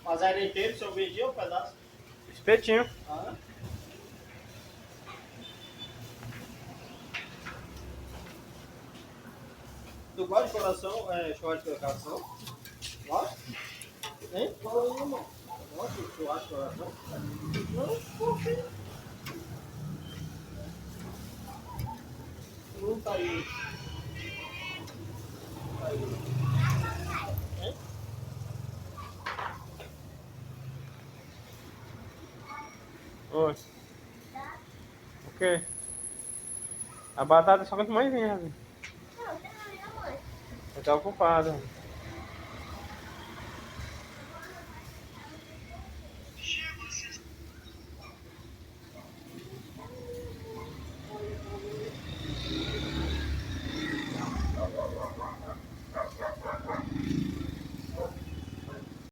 Mas era inteiro, se eu vendia um pedaço. Espetinho. Ah. Tu gosta de coração, churrasco de coração? Gosta? Hein? Fala aí, irmão. Gosta de churrasco de coração? Não, fofinho. Não tá aí. Tá aí. Hein? Oi. O quê? A batata só quanto mais vem, Ravi. Não, você não liga, mãe. Eu tá ocupado.